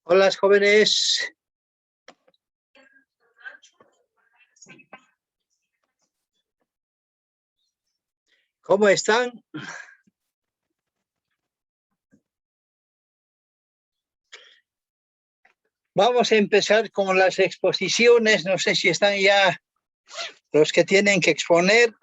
Hola, jóvenes. ¿Cómo están? Vamos a empezar con las exposiciones. No sé si están ya los que tienen que exponer.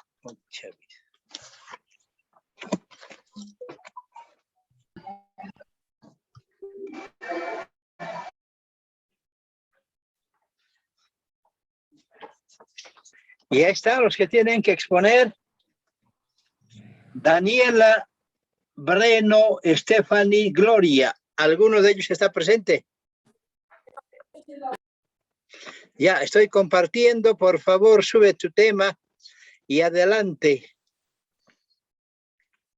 Y ahí están los que tienen que exponer. Daniela, Breno, Stephanie, Gloria. ¿Alguno de ellos está presente? Ya, estoy compartiendo. Por favor, sube tu tema y adelante.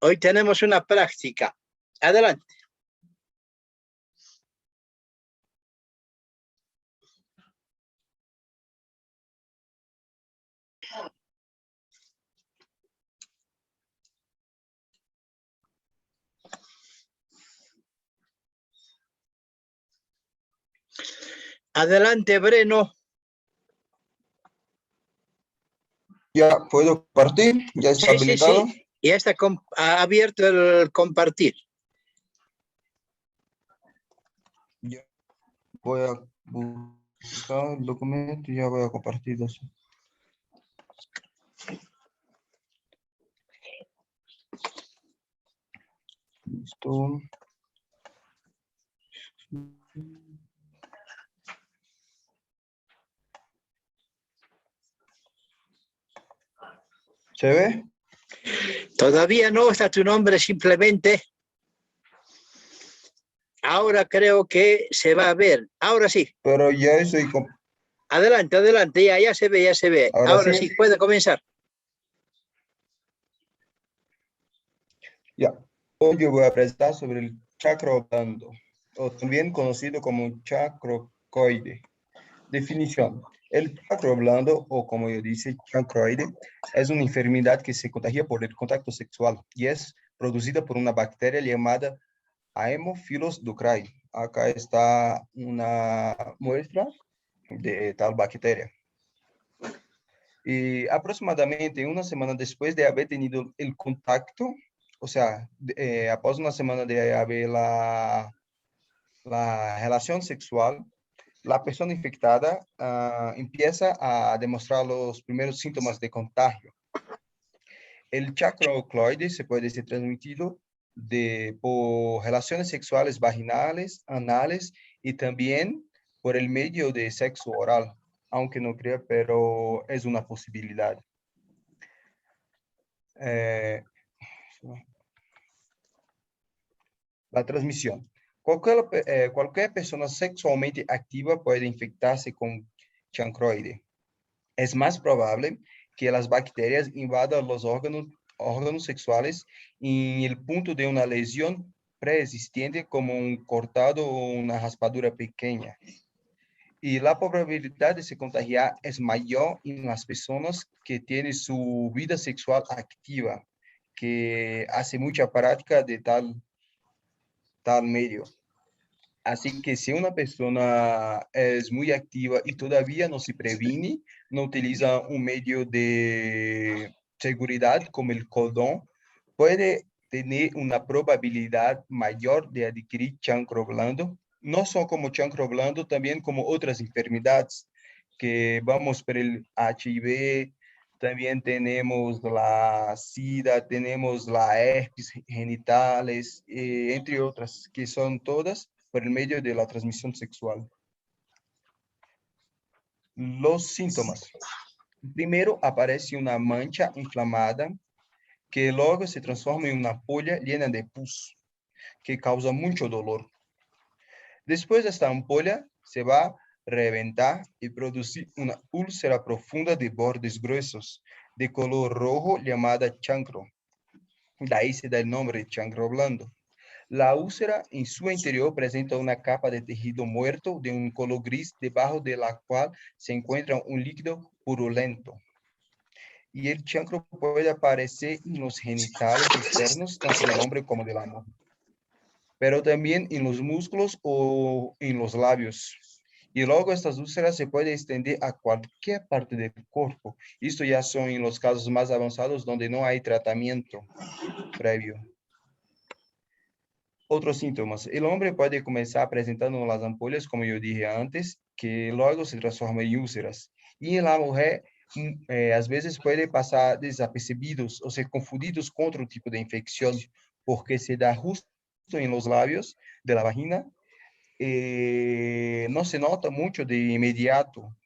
Hoy tenemos una práctica. Adelante. Adelante, Breno. Ya puedo compartir, ya está habilitado. Sí. Ya está abierto el compartir. Ya voy a buscar el documento y ya voy a compartir eso. Listo. ¿Se ve? Todavía no está tu nombre, simplemente. Ahora creo que se va a ver. Ahora sí. Pero ya estoy... Adelante, ya se ve. Ahora sí, puede comenzar. Ya. Hoy yo voy a presentar sobre el chakra blando, o también conocido como chacrocoide. Definición. El chakra blando, o como yo dice, chacroide, es una enfermedad que se contagia por el contacto sexual y es producida por una bacteria llamada Haemophilus ducreyi. Acá está una muestra de tal bacteria. Y aproximadamente una semana después de haber tenido el contacto, o sea, após una semana de haber la relación sexual, la persona infectada empieza a demostrar los primeros síntomas de contagio. El chacrocloide se puede ser transmitido por relaciones sexuales vaginales, anales y también por el medio de sexo oral, aunque no crea, pero es una posibilidad. La transmisión. Cualquier persona sexualmente activa puede infectarse con chancroide. Es más probable que las bacterias invadan los órganos sexuales en el punto de una lesión preexistente como un cortado o una raspadura pequeña. Y la probabilidad de se contagiar es mayor en las personas que tienen su vida sexual activa, que hace mucha práctica de tal medio. Así que si una persona es muy activa y todavía no se previene, no utiliza un medio de seguridad como el condón, puede tener una probabilidad mayor de adquirir chancro blando. No solo como chancro blando, también como otras enfermedades que vamos por el HIV, también tenemos la SIDA, tenemos la herpes genitales, entre otras, que son todas por el medio de la transmisión sexual. Los síntomas. Primero aparece una mancha inflamada que luego se transforma en una ampolla llena de pus que causa mucho dolor. Después esta ampolla se va a reventar y producir una úlcera profunda de bordes gruesos de color rojo llamada chancro. De ahí se da el nombre de chancro blando. La úlcera en su interior presenta una capa de tejido muerto de un color gris debajo de la cual se encuentra un líquido purulento. Y el chancro puede aparecer en los genitales externos, tanto del hombre como de la mujer. pero también en los músculos o en los labios. Y luego estas úlceras se pueden extender a cualquier parte del cuerpo. Esto ya son en los casos más avanzados donde no hay tratamiento previo. Otros síntomas. El hombre puede comenzar presentando las ampollas, como yo dije antes, que luego se transforman en úlceras. Y en la mujer, a veces puede pasar desapercibidos o ser confundidos con otro tipo de infección, porque se da justo en los labios de la vagina. No se nota mucho de inmediato.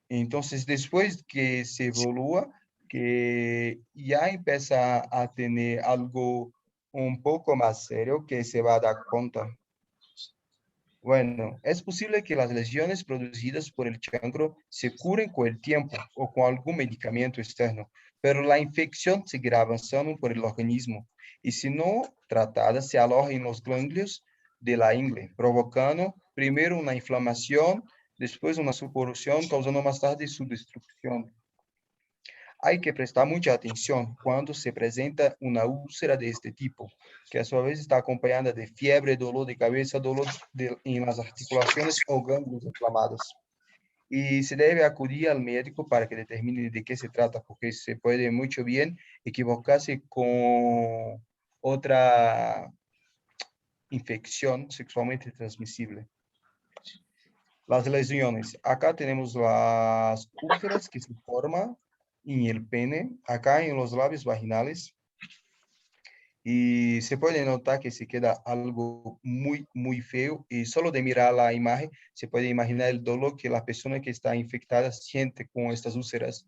Entonces, después que se evolúa, que ya empieza a tener algo un poco más serio que se va a dar cuenta. Bueno, es posible que las lesiones producidas por el chancro se curen con el tiempo o con algún medicamento externo, pero la infección seguirá avanzando por el organismo y si no tratada se aloja en los ganglios de la ingle, provocando primero una inflamación, después una supuración, causando más tarde su destrucción. Hay que prestar mucha atención cuando se presenta una úlcera de este tipo, que a su vez está acompañada de fiebre, dolor de cabeza, en las articulaciones o ganglios inflamados. Y se debe acudir al médico para que determine de qué se trata, porque se puede mucho bien equivocarse con otra infección sexualmente transmisible. Las lesiones. Acá tenemos las úlceras que se forman en el pene, acá en los labios vaginales. Y se puede notar que se queda algo muy, muy feo. Y solo de mirar la imagen, se puede imaginar el dolor que la persona que está infectada siente con estas úlceras.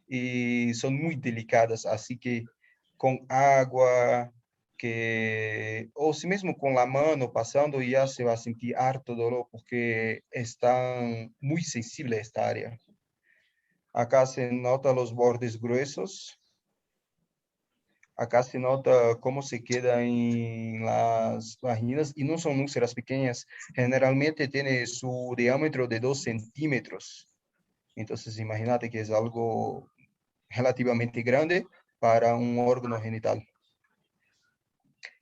Y son muy delicadas, así que con agua, o si mismo con la mano pasando ya se va a sentir harto dolor porque está muy sensible esta área. Acá se nota los bordes gruesos. Acá se nota cómo se queda en las vaginas y no son úlceras pequeñas. Generalmente tiene su diámetro de 2 centímetros. Entonces imagínate que es algo relativamente grande para un órgano genital.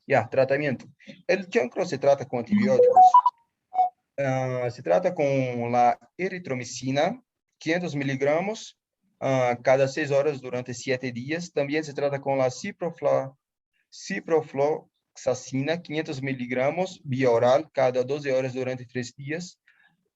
Ya, tratamiento. El chancro se trata con antibióticos. Se trata con la eritromicina, 500 miligramos cada 6 horas durante 7 días. También se trata con la ciprofloxacina, 500 miligramos vía oral cada 12 horas durante 3 días.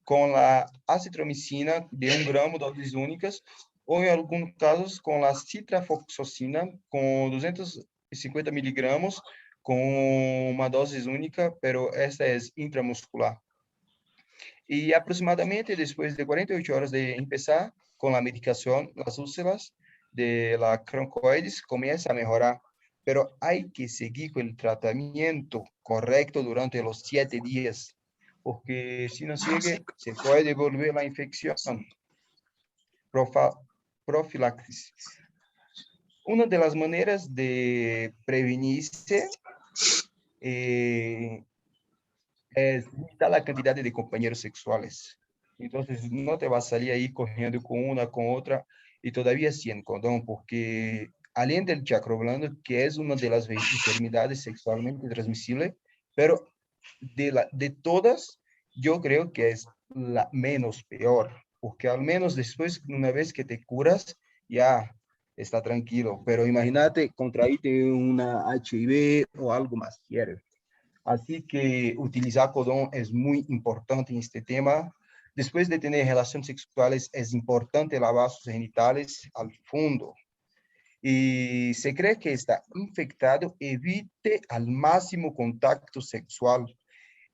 Con la acitromicina de 1 gramo, dosis únicas, o en algunos casos con la citrafoxosina con 250 miligramos con una dosis única, pero esta es intramuscular. Y aproximadamente después de 48 horas de empezar con la medicación, las úlceras de la crocoides comienzan a mejorar, pero hay que seguir con el tratamiento correcto durante los 7 días, porque si no sigue, se puede volver la infección. Profilaxis. Una de las maneras de prevenirse es limitar la cantidad de compañeros sexuales. Entonces, no te vas a salir ahí corriendo con una, con otra, y todavía sin condón, porque além del chakra blando, que es una de las enfermedades sexualmente transmisibles, pero de todas, yo creo que es la menos peor, porque al menos después, una vez que te curas, ya está tranquilo. Pero imagínate contraíte una HIV o algo más serio. Así que utilizar condón es muy importante en este tema. Después de tener relaciones sexuales, es importante lavar sus genitales al fondo. Y se cree que está infectado, evite al máximo contacto sexual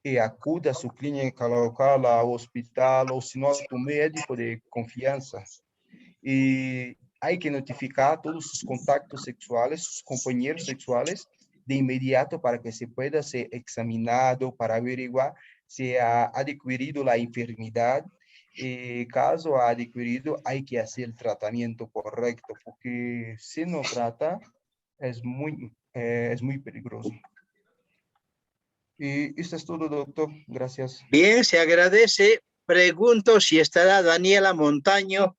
y acuda a su clínica local, al hospital o si no a tu médico de confianza. Y hay que notificar a todos sus contactos sexuales, sus compañeros sexuales, de inmediato para que se pueda ser examinado para averiguar si ha adquirido la enfermedad. Caso ha adquirido, hay que hacer el tratamiento correcto, porque si no trata, es muy peligroso. Y esto es todo, doctor. Gracias. Bien, se agradece. Pregunto si estará Daniela Montaño.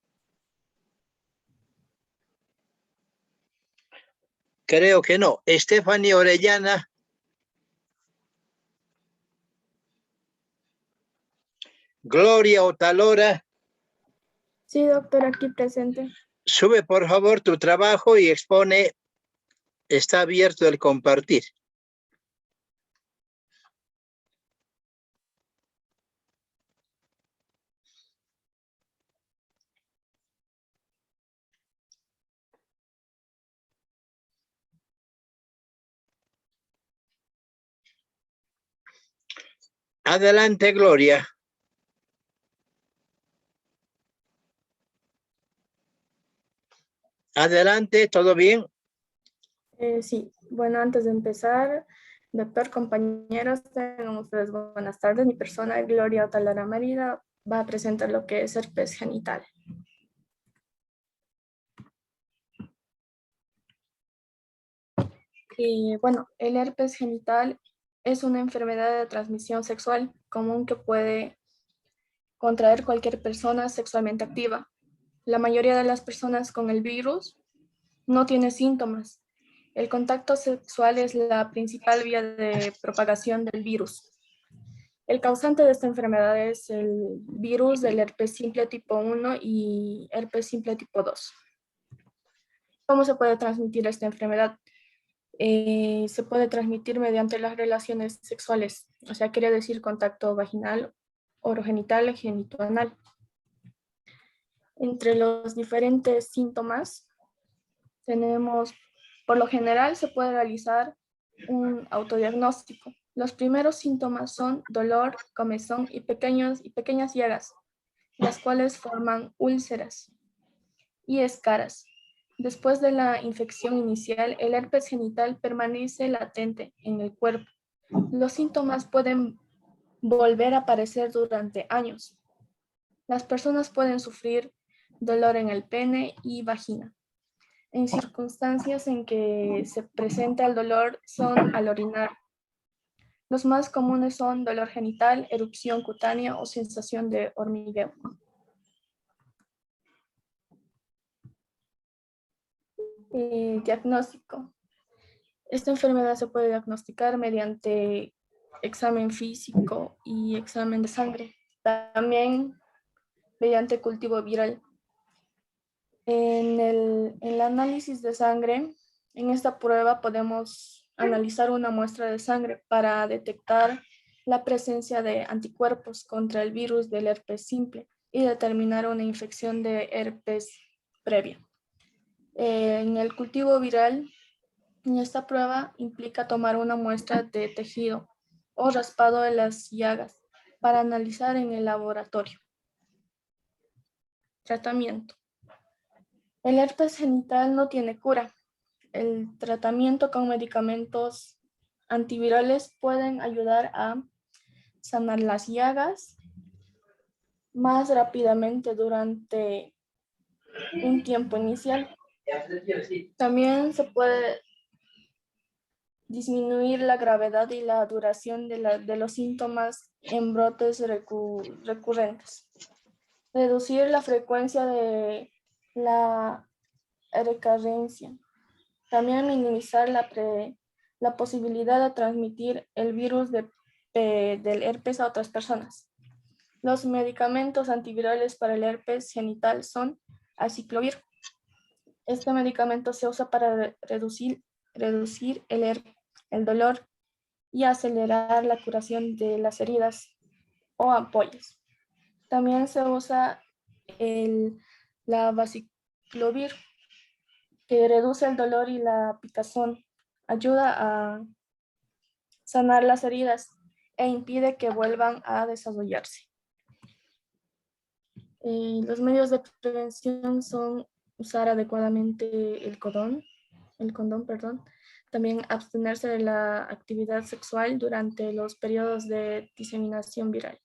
Creo que no. Stephanie Orellana. Gloria Otalora, Sí, doctor, aquí presente. sube por favor tu trabajo y expone. Está abierto el compartir. Adelante, Gloria. Adelante, ¿todo bien? Sí, bueno, antes de empezar, doctor, compañeros, tengan ustedes buenas tardes. Mi persona, Gloria Otalara Mérida, va a presentar lo que es herpes genital. Bueno, el herpes genital es una enfermedad de transmisión sexual común que puede contraer cualquier persona sexualmente activa. La mayoría de las personas con el virus no tiene síntomas. El contacto sexual es la principal vía de propagación del virus. El causante de esta enfermedad es el virus del herpes simple tipo 1 y herpes simple tipo 2. ¿Cómo se puede transmitir esta enfermedad? Se puede transmitir mediante las relaciones sexuales, o sea, quiere decir contacto vaginal, orogenital, genitoanal. Entre los diferentes síntomas tenemos, por lo general se puede realizar un autodiagnóstico. Los primeros síntomas son dolor, comezón y pequeñas llagas, las cuales forman úlceras y escaras. Después de la infección inicial, el herpes genital permanece latente en el cuerpo. Los síntomas pueden volver a aparecer durante años. Las personas pueden sufrir dolor en el pene y vagina. En circunstancias en que se presenta el dolor son al orinar. Los más comunes son dolor genital, erupción cutánea o sensación de hormigueo. Diagnóstico. Esta enfermedad se puede diagnosticar mediante examen físico y examen de sangre. También mediante cultivo viral. En el análisis de sangre, en esta prueba podemos analizar una muestra de sangre para detectar la presencia de anticuerpos contra el virus del herpes simple y determinar una infección de herpes previa. En el cultivo viral, en esta prueba implica tomar una muestra de tejido o raspado de las llagas para analizar en el laboratorio. Tratamiento. El herpes genital no tiene cura. El tratamiento con medicamentos antivirales pueden ayudar a sanar las llagas más rápidamente durante un tiempo inicial. También se puede disminuir la gravedad y la duración de los síntomas en brotes recurrentes. Reducir la frecuencia de la recurrencia. También minimizar la posibilidad de transmitir el virus del herpes a otras personas. Los medicamentos antivirales para el herpes genital son aciclovir. Este medicamento se usa para reducir el dolor y acelerar la curación de las heridas o ampollas. También se usa la vasiclovir, que reduce el dolor y la picazón, ayuda a sanar las heridas e impide que vuelvan a desarrollarse. Los medios de prevención son usar adecuadamente el condón, también abstenerse de la actividad sexual durante los periodos de diseminación viral.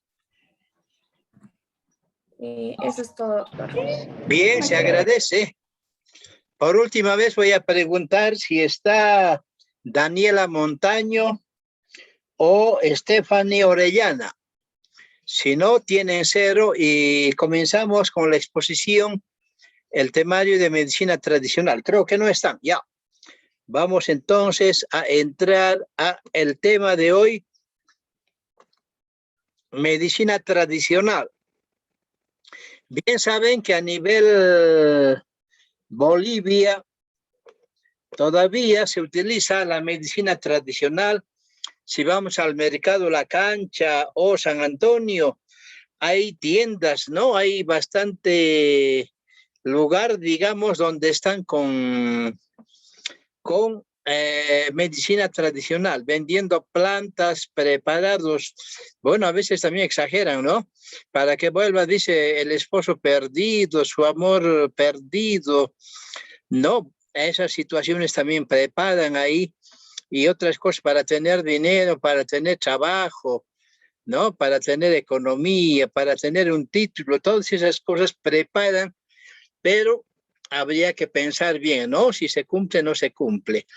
Eso es todo, doctor. Bien, se agradece. Por última vez voy a preguntar si está Daniela Montaño o Stephanie Orellana. Si no, tienen 0 y comenzamos con la exposición, el temario de medicina tradicional. Creo que no están, ya. Vamos entonces a entrar a el tema de hoy. medicina tradicional. Bien saben que a nivel Bolivia todavía se utiliza la medicina tradicional. Si vamos al mercado La Cancha o San Antonio, hay tiendas, ¿no? Hay bastante lugar, digamos, donde están con medicina tradicional, vendiendo plantas, preparados. Bueno, a veces también exageran, ¿no? Para que vuelva, dice, el esposo perdido, su amor perdido. No, esas situaciones también preparan ahí y otras cosas para tener dinero, para tener trabajo, ¿no? Para tener economía, para tener un título, todas esas cosas preparan, pero habría que pensar bien, ¿no? Si se cumple o no se cumple.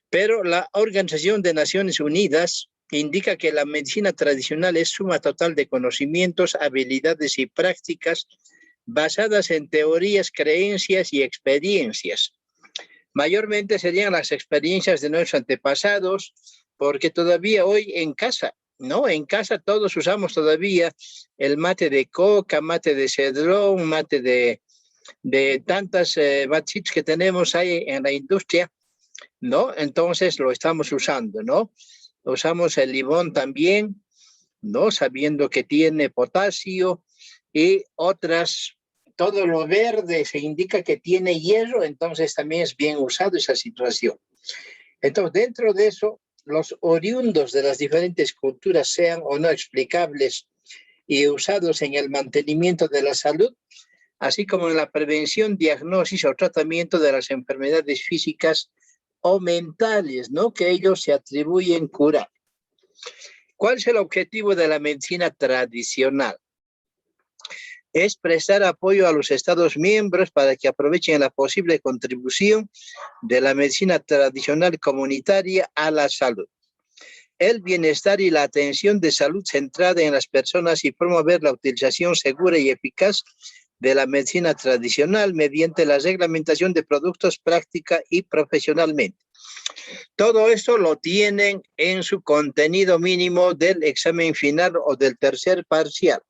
Pero la Organización de Naciones Unidas indica que la medicina tradicional es suma total de conocimientos, habilidades y prácticas basadas en teorías, creencias y experiencias. Mayormente serían las experiencias de nuestros antepasados, porque todavía hoy en casa, ¿no? En casa todos usamos todavía el mate de coca, mate de cedrón, mate de tantas matices que tenemos ahí en la industria, ¿no? Entonces lo estamos usando, ¿no? Usamos el limón también, ¿no? Sabiendo que tiene potasio y otras, todo lo verde se indica que tiene hierro, entonces también es bien usado esa situación. Entonces, dentro de eso, los oriundos de las diferentes culturas, sean o no explicables y usados en el mantenimiento de la salud, así como en la prevención, diagnosis o tratamiento de las enfermedades físicas o mentales, ¿no? Que ellos se atribuyen curar. ¿Cuál es el objetivo de la medicina tradicional? Es prestar apoyo a los Estados miembros para que aprovechen la posible contribución de la medicina tradicional comunitaria a la salud, el bienestar y la atención de salud centrada en las personas y promover la utilización segura y eficaz de la medicina tradicional mediante la reglamentación de productos práctica y profesionalmente. Todo esto lo tienen en su contenido mínimo del examen final o del tercer parcial.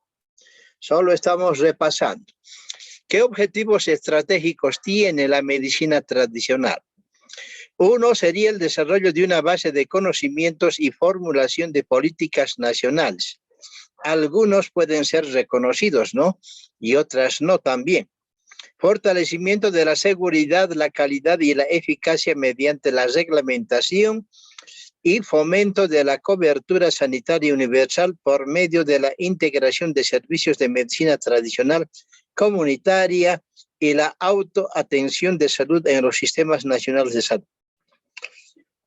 Solo estamos repasando. ¿Qué objetivos estratégicos tiene la medicina tradicional? Uno sería el desarrollo de una base de conocimientos y formulación de políticas nacionales. Algunos pueden ser reconocidos, ¿no? Y otras no también. Fortalecimiento de la seguridad, la calidad y la eficacia mediante la reglamentación y fomento de la cobertura sanitaria universal por medio de la integración de servicios de medicina tradicional comunitaria y la autoatención de salud en los sistemas nacionales de salud.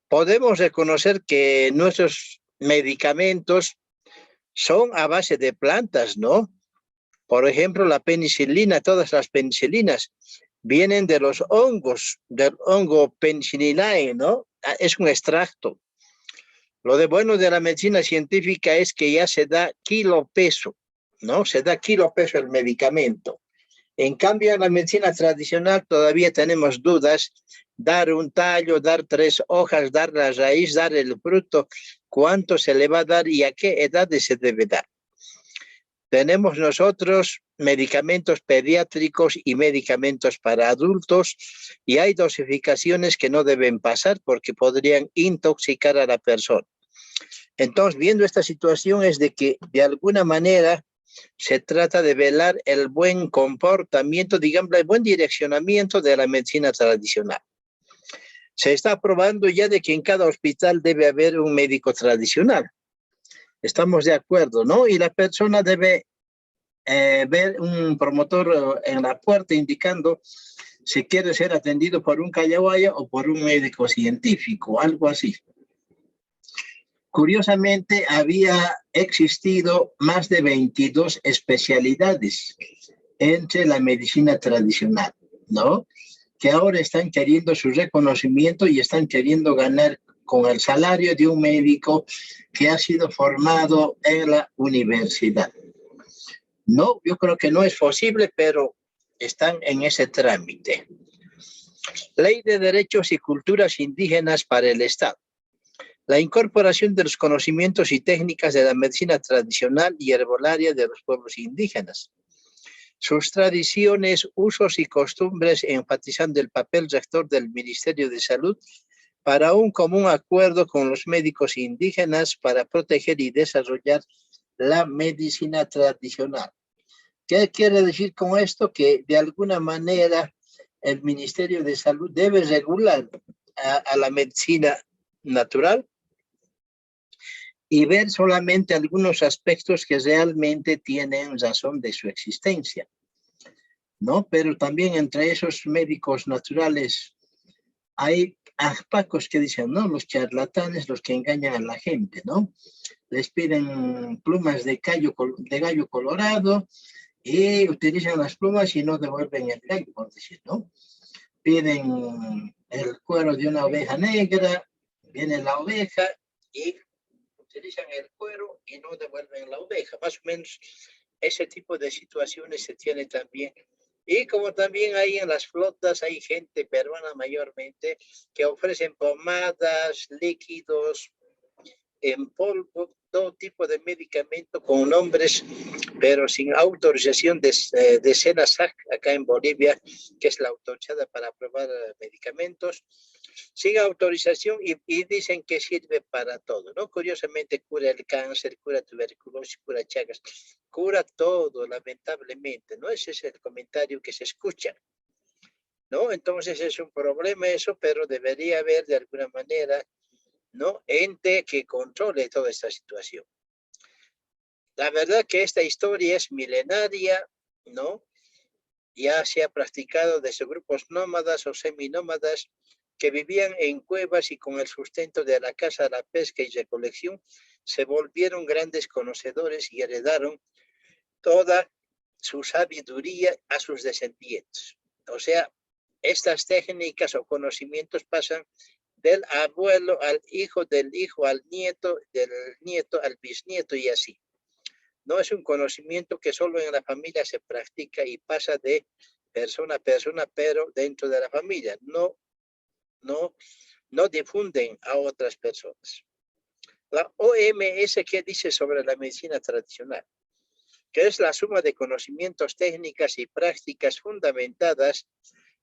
Podemos reconocer que nuestros medicamentos son a base de plantas, ¿no? Por ejemplo, la penicilina, todas las penicilinas vienen de los hongos, del hongo Penicilliaceae, ¿no? Es un extracto. Lo de bueno de la medicina científica es que ya se da kilo peso, ¿no? Se da kilo peso el medicamento. En cambio, en la medicina tradicional todavía tenemos dudas, dar un tallo, dar 3 hojas, dar la raíz, dar el fruto, cuánto se le va a dar y a qué edad se debe dar. Tenemos nosotros medicamentos pediátricos y medicamentos para adultos y hay dosificaciones que no deben pasar porque podrían intoxicar a la persona. Entonces, viendo esta situación es de que de alguna manera se trata de velar el buen comportamiento, digamos, el buen direccionamiento de la medicina tradicional. Se está probando ya de que en cada hospital debe haber un médico tradicional. Estamos de acuerdo, ¿no? Y la persona debe ver un promotor en la puerta indicando si quiere ser atendido por un callahuaya o por un médico científico, algo así. Curiosamente, había existido más de 22 especialidades entre la medicina tradicional, ¿no? Que ahora están queriendo su reconocimiento y están queriendo ganar con el salario de un médico que ha sido formado en la universidad. No, yo creo que no es posible, pero están en ese trámite. Ley de Derechos y Culturas Indígenas para el Estado. La incorporación de los conocimientos y técnicas de la medicina tradicional y herbolaria de los pueblos indígenas. Sus tradiciones, usos y costumbres, enfatizando el papel rector del Ministerio de Salud para un común acuerdo con los médicos indígenas para proteger y desarrollar la medicina tradicional. ¿Qué quiere decir con esto? Que de alguna manera el Ministerio de Salud debe regular a la medicina natural y ver solamente algunos aspectos que realmente tienen razón de su existencia, ¿no? Pero también entre esos médicos naturales hay pacos que dicen, no, los charlatanes, los que engañan a la gente, ¿no? Les piden plumas de gallo colorado y utilizan las plumas y no devuelven el gallo, por decir, ¿no? Piden el cuero de una oveja negra, viene la oveja y utilizan el cuero y no devuelven la oveja. Más o menos ese tipo de situaciones se tiene también. Y como también hay en las flotas, hay gente peruana mayormente que ofrecen pomadas, líquidos, en polvo, todo tipo de medicamento con nombres, pero sin autorización de SENASAC, acá en Bolivia, que es la autorizada para aprobar medicamentos, sin autorización y dicen que sirve para todo, ¿no? Curiosamente cura el cáncer, cura tuberculosis, cura chagas, cura todo, lamentablemente, ¿no? Ese es el comentario que se escucha, ¿no? Entonces es un problema eso, pero debería haber de alguna manera, ¿no? Ente que controle toda esta situación. La verdad que esta historia es milenaria, ¿no? Ya se ha practicado desde grupos nómadas o seminómadas que vivían en cuevas y con el sustento de la caza, la pesca y recolección se volvieron grandes conocedores y heredaron toda su sabiduría a sus descendientes. O sea, estas técnicas o conocimientos pasan del abuelo al hijo, del hijo al nieto, del nieto al bisnieto y así. No es un conocimiento que solo en la familia se practica y pasa de persona a persona, pero dentro de la familia. No difunden a otras personas. La OMS, ¿qué dice sobre la medicina tradicional? Que es la suma de conocimientos, técnicas y prácticas fundamentadas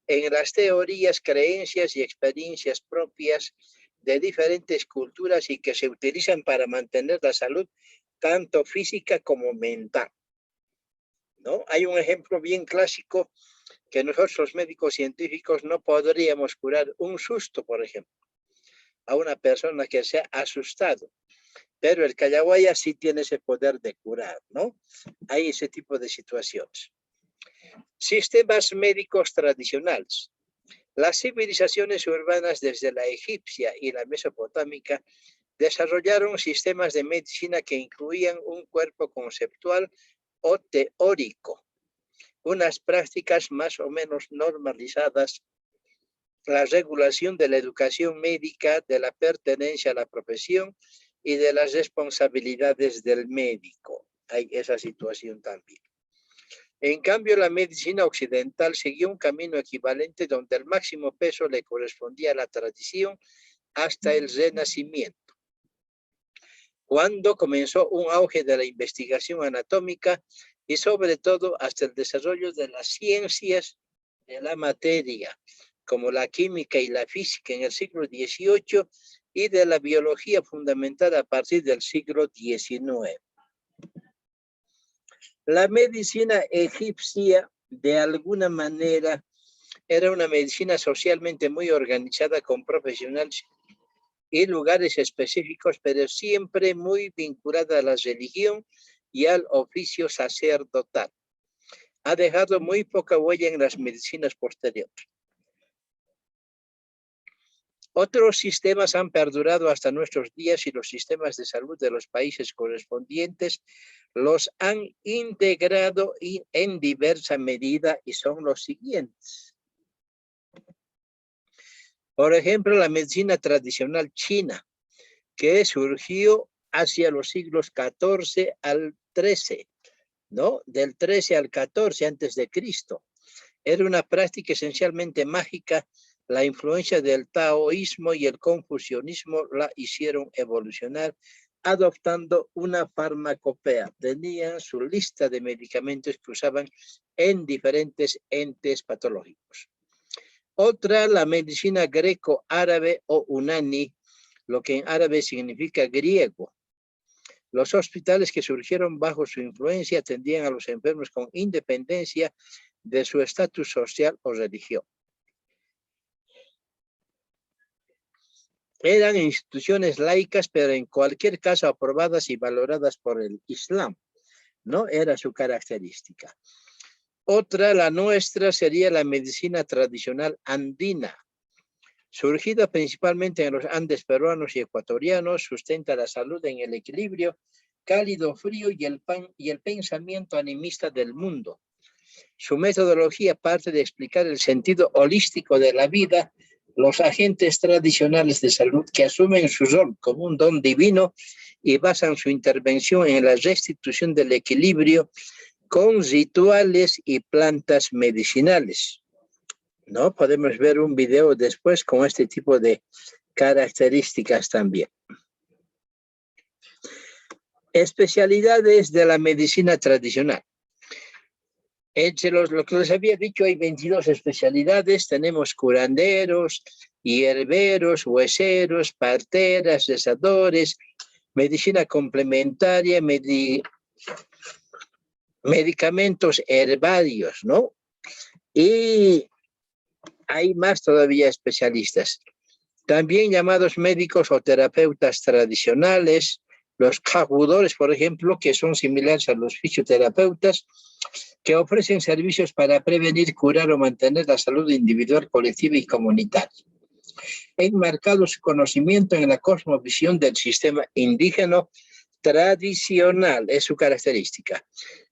en las teorías, creencias y experiencias propias de diferentes culturas y que se utilizan para mantener la salud tanto física como mental, ¿no? Hay un ejemplo bien clásico que nosotros los médicos científicos no podríamos curar un susto, por ejemplo, a una persona que se ha asustado, pero el callahuaya sí tiene ese poder de curar, ¿no? Hay ese tipo de situaciones. Sistemas médicos tradicionales. Las civilizaciones urbanas desde la egipcia y la mesopotámica desarrollaron sistemas de medicina que incluían un cuerpo conceptual o teórico, unas prácticas más o menos normalizadas, la regulación de la educación médica, de la pertenencia a la profesión y de las responsabilidades del médico. Hay esa situación también. En cambio, la medicina occidental siguió un camino equivalente donde el máximo peso le correspondía a la tradición hasta el Renacimiento, cuando comenzó un auge de la investigación anatómica y sobre todo hasta el desarrollo de las ciencias de la materia, como la química y la física en el siglo XVIII y de la biología fundamental a partir del siglo XIX. La medicina egipcia, de alguna manera, era una medicina socialmente muy organizada con profesionales y lugares específicos, pero siempre muy vinculada a la religión y al oficio sacerdotal. Ha dejado muy poca huella en las medicinas posteriores. Otros sistemas han perdurado hasta nuestros días y los sistemas de salud de los países correspondientes los han integrado en diversa medida y son los siguientes. Por ejemplo, la medicina tradicional china, que surgió hacia los siglos XIV al XIII, ¿no? Del 13 al 14 antes de Cristo. Era una práctica esencialmente mágica la influencia del taoísmo y el confucianismo la hicieron evolucionar, adoptando una farmacopea. Tenían su lista de medicamentos que usaban en diferentes entes patológicos. Otra, la medicina greco-árabe o unani, lo que en árabe significa griego. Los hospitales que surgieron bajo su influencia atendían a los enfermos con independencia de su estatus social o religión. Eran instituciones laicas, pero en cualquier caso aprobadas y valoradas por el Islam, ¿no? Era su característica. Otra, la nuestra, sería la medicina tradicional andina. Surgida principalmente en los Andes peruanos y ecuatorianos, sustenta la salud en el equilibrio cálido, frío y el pensamiento animista del mundo. Su metodología parte de explicar el sentido holístico de la vida, los agentes tradicionales de salud que asumen su rol como un don divino y basan su intervención en la restitución del equilibrio con rituales y plantas medicinales. ¿No? Podemos ver un video después con este tipo de características también. Especialidades de la medicina tradicional. Entre lo que les había dicho, hay 22 especialidades. Tenemos curanderos, hierberos, hueseros, parteras, rezadores, medicina complementaria, medicamentos herbarios, ¿no? Y hay más todavía especialistas. También llamados médicos o terapeutas tradicionales, los cajudores, por ejemplo, que son similares a los fisioterapeutas, que ofrecen servicios para prevenir, curar o mantener la salud individual, colectiva y comunitaria. Enmarcado su conocimiento en la cosmovisión del sistema indígena tradicional, es su característica.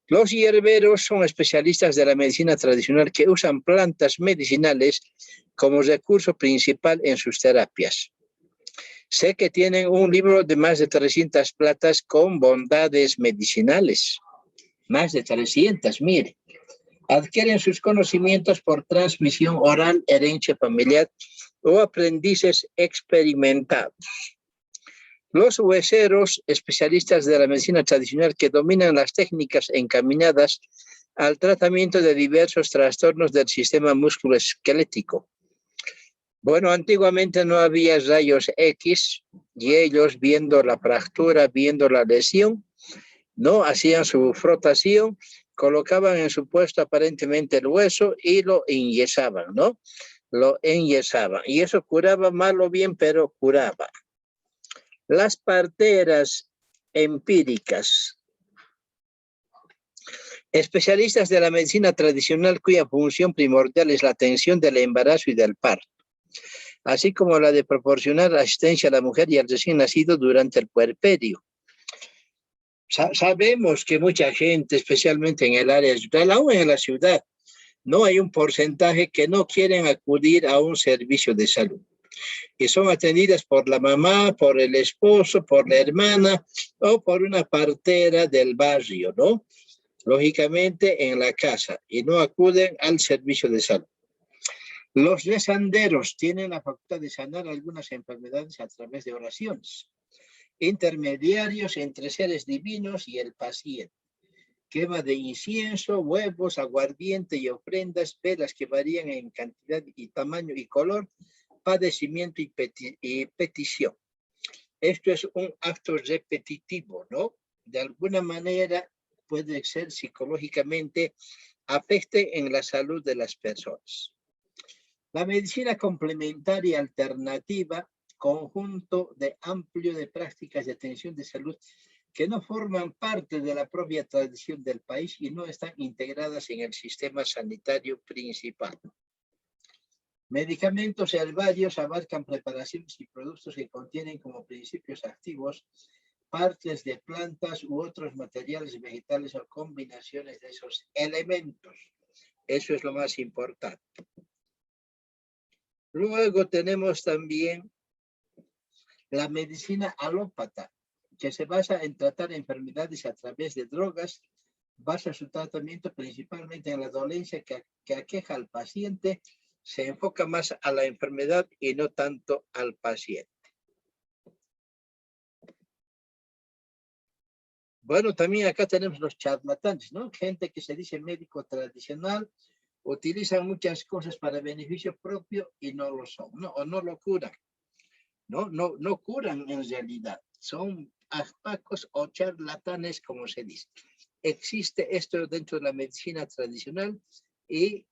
Los hierberos son especialistas de la medicina tradicional que usan plantas medicinales como recurso principal en sus terapias. Sé que tienen un libro de más de 300 plantas con bondades medicinales. Más de 300, mire. Adquieren sus conocimientos por transmisión oral, herencia familiar o aprendices experimentados. Los hueseros, especialistas de la medicina tradicional que dominan las técnicas encaminadas al tratamiento de diversos trastornos del sistema musculoesquelético. Bueno, antiguamente no había rayos X y ellos, viendo la fractura, viendo la lesión, no hacían su frotación, colocaban en su puesto aparentemente el hueso y lo enyesaban, ¿no? Lo enyesaban. Y eso curaba mal o bien, pero curaba. Las parteras empíricas. Especialistas de la medicina tradicional cuya función primordial es la atención del embarazo y del parto, así como la de proporcionar asistencia a la mujer y al recién nacido durante el puerperio. Sabemos que mucha gente, especialmente en el área rural, aún en la ciudad, no hay un porcentaje que no quieren acudir a un servicio de salud. Y son atendidas por la mamá, por el esposo, por la hermana o por una partera del barrio, ¿no? Lógicamente en la casa, y no acuden al servicio de salud. Los rezanderos tienen la facultad de sanar algunas enfermedades a través de oraciones. Intermediarios entre seres divinos y el paciente. Quema de incienso, huevos, aguardiente y ofrendas, velas que varían en cantidad y tamaño y color, padecimiento y petición. Esto es un acto repetitivo, ¿no? De alguna manera puede ser psicológicamente afecte en la salud de las personas. La medicina complementaria alternativa, conjunto de amplio de prácticas de atención de salud que no forman parte de la propia tradición del país y no están integradas en el sistema sanitario principal. Medicamentos herbarios abarcan preparaciones y productos que contienen como principios activos partes de plantas u otros materiales vegetales o combinaciones de esos elementos. Eso es lo más importante. Luego tenemos también la medicina alópata, que se basa en tratar enfermedades a través de drogas, basa su tratamiento principalmente en la dolencia que aqueja al paciente se enfoca más a la enfermedad y no tanto al paciente. Bueno, también acá tenemos los charlatanes, ¿no? Gente que se dice médico tradicional, utilizan muchas cosas para beneficio propio y no lo son, ¿no? O no lo curan, ¿no? No curan en realidad. Son ajpacos o charlatanes, como se dice. Existe esto dentro de la medicina tradicional y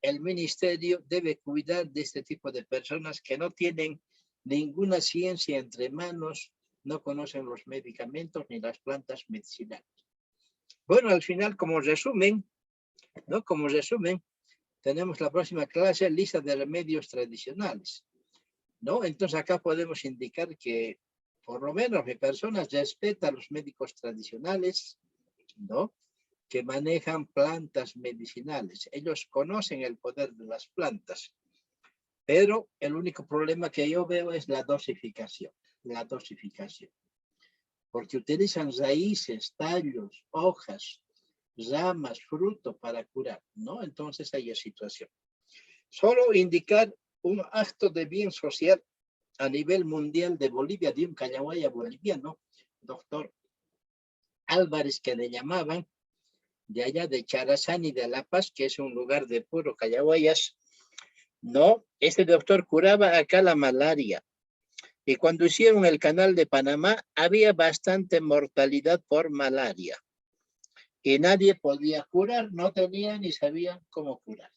el ministerio debe cuidar de este tipo de personas que no tienen ninguna ciencia entre manos, no conocen los medicamentos ni las plantas medicinales. Bueno, al final, como resumen, ¿no? Como resumen, tenemos la próxima clase, lista de remedios tradicionales, ¿no? Entonces acá podemos indicar que por lo menos mi persona respeta a los médicos tradicionales, ¿no? Que manejan plantas medicinales. Ellos conocen el poder de las plantas, pero el único problema que yo veo es la dosificación. Porque utilizan raíces, tallos, hojas, ramas, fruto para curar, ¿no? Entonces hay esa situación. Solo indicar un acto de bien social a nivel mundial de Bolivia, de un callahuaya boliviano, doctor Álvarez, que le llamaban, de allá de Charazani de La Paz, que es un lugar de puro callahuayas, ¿no? Este doctor curaba acá la malaria. Y cuando hicieron el canal de Panamá, había bastante mortalidad por malaria. Y nadie podía curar, no tenían ni sabían cómo curar.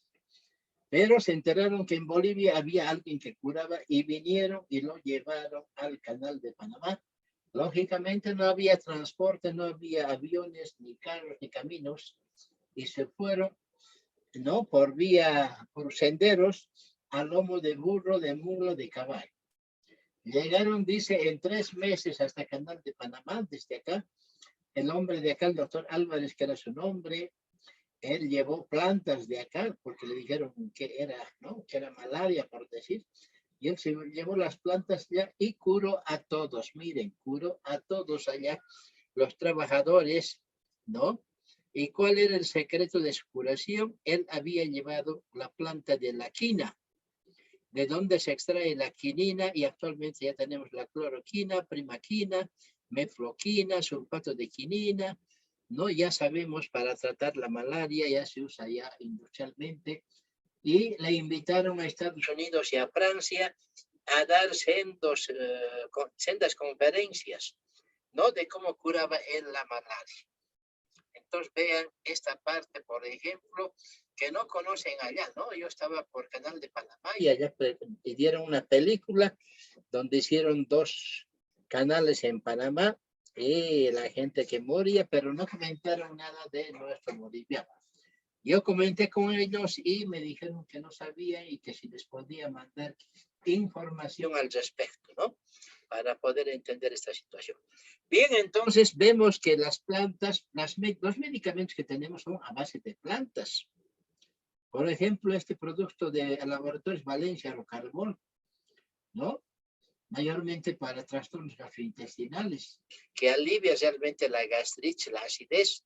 Pero se enteraron que en Bolivia había alguien que curaba y vinieron y lo llevaron al canal de Panamá. Lógicamente no había transporte, no había aviones, ni carros, ni caminos. Y se fueron, ¿no? Por senderos, a lomo de burro, de mulo, de caballo. Llegaron, dice, en 3 meses hasta el canal de Panamá, desde acá. El hombre de acá, el doctor Álvarez, que era su nombre, él llevó plantas de acá, porque le dijeron que era, ¿no? Que era malaria, por decir. Y él se llevó las plantas ya y curó a todos. Miren, curó a todos allá, los trabajadores, ¿no? ¿Y cuál era el secreto de su curación? Él había llevado la planta de la quina, de donde se extrae la quinina, y actualmente ya tenemos la cloroquina, primaquina, mefloquina, sulfato de quinina, ¿no? Ya sabemos para tratar la malaria, ya se usa ya industrialmente, y le invitaron a Estados Unidos y a Francia a dar sendas conferencias, ¿no? De cómo curaba él la malaria. Entonces vean esta parte, por ejemplo, que no conocen allá, ¿no? Yo estaba por Canal de Panamá y allá pidieron una película donde hicieron 2 canales en Panamá y la gente que moría, pero no comentaron nada de nuestro boliviano. Yo comenté con ellos y me dijeron que no sabían y que si les podía mandar información al respecto, ¿no? Para poder entender esta situación. Bien, entonces vemos que las plantas, los medicamentos que tenemos son a base de plantas. Por ejemplo, este producto de Laboratorios Valencia, Rocarbón, ¿no? Mayormente para trastornos gastrointestinales, que alivia realmente la gastritis, la acidez,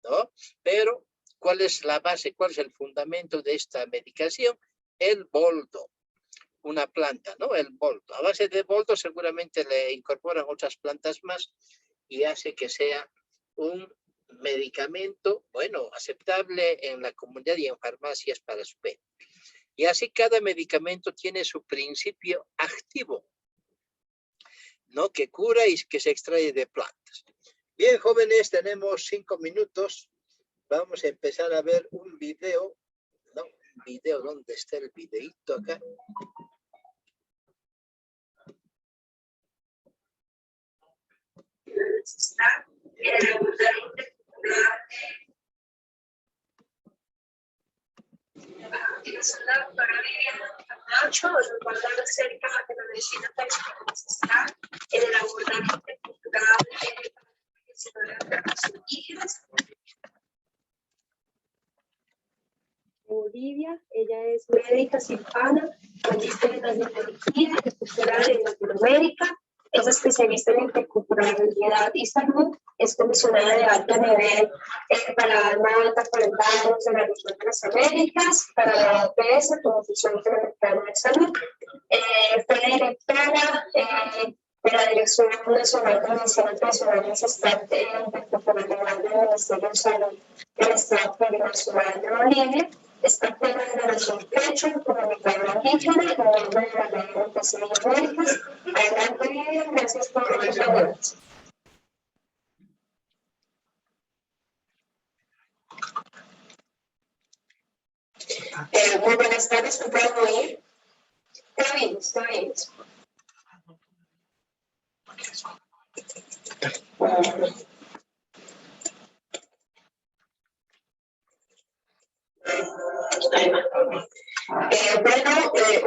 ¿no? Pero, ¿cuál es la base, cuál es el fundamento de esta medicación? El boldo, una planta, ¿no? El boldo. A base de boldo seguramente le incorporan otras plantas más y hace que sea un medicamento, bueno, aceptable en la comunidad y en farmacias para su venta. Y así cada medicamento tiene su principio activo, ¿no? Que cura y que se extrae de plantas. Bien, jóvenes, tenemos 5 minutos. Vamos a empezar a ver un video, ¿no? Un video, ¿dónde está el videito acá? Bolivia, ella es médica cirujana, magíster en anestesiología, especial en Latinoamérica, Es especialista en interculturalidad y salud. Es comisionada de alto nivel para la Armada Parlamentaria de la Región de las Américas, para la OPS, como oficial interamericana de salud. Fue directora de la Dirección Nacional de Medicina Tradicional y Ancestral de Interculturalidad del Ministerio de Salud del Estado Plurinacional de Bolivia. Está en la generación Quechua, comunicadora indígena, y miembro de la Red de Empresarios Médicos. Adelante, Vivian, gracias por las preguntas. Muy buenas tardes, ¿me pueden oír? Está bien, está bien.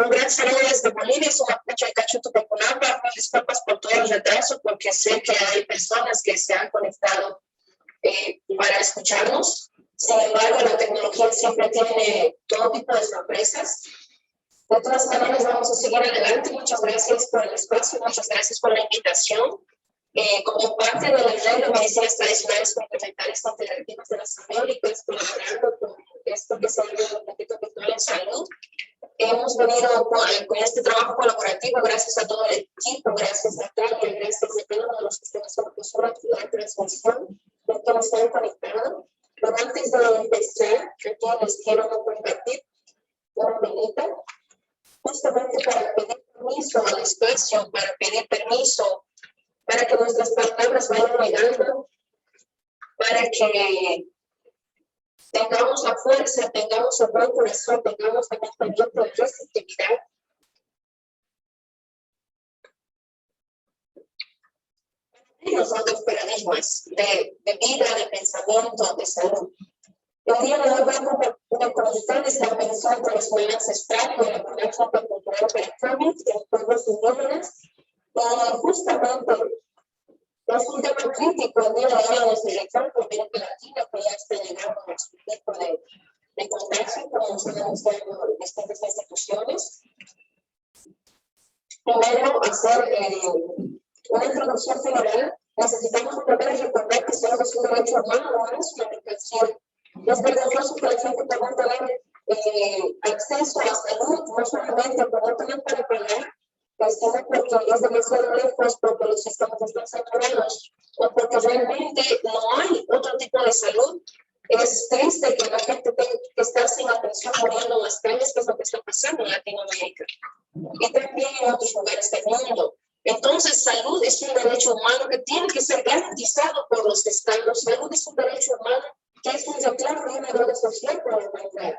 Un gran saludo desde Bolivia, soy Mapuche de Cachuto Pecunapa. Disculpas por todo el retraso, porque sé que hay personas que se han conectado para escucharnos. Sin embargo, la tecnología siempre tiene todo tipo de sorpresas. De todas maneras, vamos a seguir adelante. Muchas gracias por el espacio, muchas gracias por la invitación. Como parte de la red de medicinas tradicionales complementarias integrativas de las Américas, colaborando con esto que se llama el Paquete Virtual en Salud, hemos venido con este trabajo colaborativo gracias a todo el equipo, gracias a Tania, gracias a cada uno de los que están haciendo la actividad de transmisión, de que nos están conectados. Pero antes de empezar, aquí les quiero compartir una pelita, justamente para pedir permiso al espacio, para pedir permiso para que nuestras palabras vayan llegando, para que tengamos la fuerza, tengamos el buen corazón, tengamos el pensamiento de receptividad. Los otros paradigmas de vida, de pensamiento, de salud. El día de hoy voy a compartir con ustedes la mención de la escuela ancestral y de la práctica cultural para cambios en pueblos indígenas. Justamente es un tema crítico el día de hoy en nuestra región, por América Latina, que ya está llegando a su tipo de contagio, como se han anunciado en distintas instituciones. Primero, hacer una introducción general. Necesitamos primero recordar que salud es un derecho humano, no es una mercancía. Es vergonzoso que la gente también tenga acceso a salud, no solamente por no tener para pagar, sino porque es demasiado lejos, porque los sistemas están saturados, o porque realmente no hay otro tipo de salud. Es triste que la gente tenga que estar sin atención muriendo en las calles, que es lo que está pasando en Latinoamérica y también en otros lugares del mundo. Entonces, salud es un derecho humano que tiene que ser garantizado por los estados. Salud es un derecho humano que es un reclamo y una deuda social por la humanidad.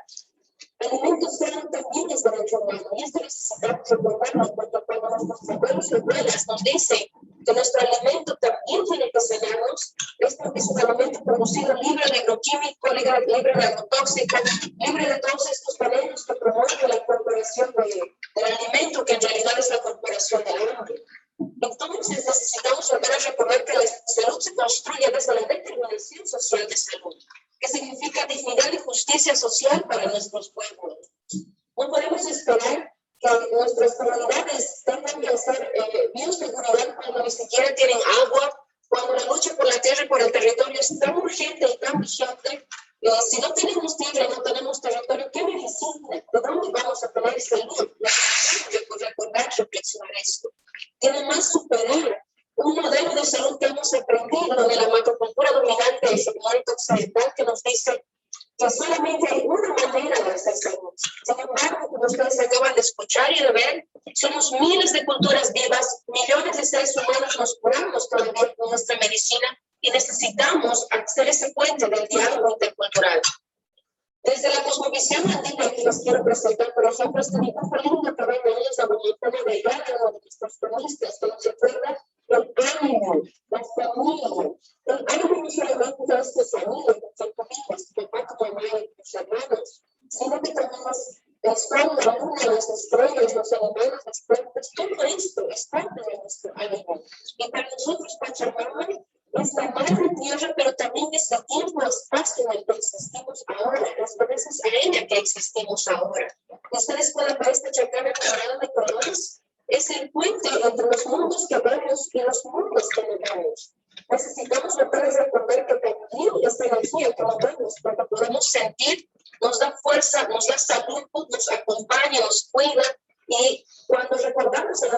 Alimentos sanos también es derecho humano, y esto necesitamos recordarlo, porque cuando nuestros abuelos y abuelas nos dicen que nuestro alimento también tiene que sanarnos, es porque es un alimento producido libre de agroquímico, libre de agrotóxico, libre de todos estos venenos que promueve la corporación del alimento, que en realidad es la corporación del hambre. Entonces necesitamos volver a recordar que la salud se construye desde la determinación social de salud, que significa dignidad y justicia social para nuestros pueblos. No podemos esperar que nuestras comunidades tengan que hacer bioseguridad cuando ni siquiera tienen agua, cuando la lucha por la tierra y por el territorio es tan urgente y tan vigente. Si no tenemos tierra, no tenemos territorio, ¿qué medicina? ¿De dónde vamos a tener salud? Necesitamos recordar, reflexionar esto. Tiene más superar un modelo de salud que hemos aprendido de la macrocultura dominante del segmento occidental, que nos dice que solamente hay una manera de hacer salud. Sin embargo, como ustedes acaban de escuchar y de ver, somos miles de culturas vivas, millones de seres humanos nos curamos todavía con nuestra medicina y necesitamos hacer ese puente del diálogo intercultural. Desde la cosmovisión andina que les quiero presentar, por ejemplo, este dibujo lindo que ven ahí es la voluntad de Galo, de nuestros cronistas, que nos recuerda el ánimo, la familia. El ánimo no solamente es tu familia, tus familias, tu papá, tu mamá y tus hermanos, sino que también es el sol, la luna, las estrellas, los animales, las plantas. Todo esto es parte de nuestro ánimo. Y para nosotros, Pachamama es la madre tierra, pero también es el tiempo, espacio en el que existimos ahora, es gracias a ella que existimos ahora. Ustedes pueden ver esta chacana colorada de colores, es el puente entre los mundos que vemos y los mundos que no vemos. Necesitamos volver a recordar que también esta energía que no vemos, porque podemos sentir, nos da fuerza, nos da salud, nos acompaña, nos cuida, y cuando recordamos en las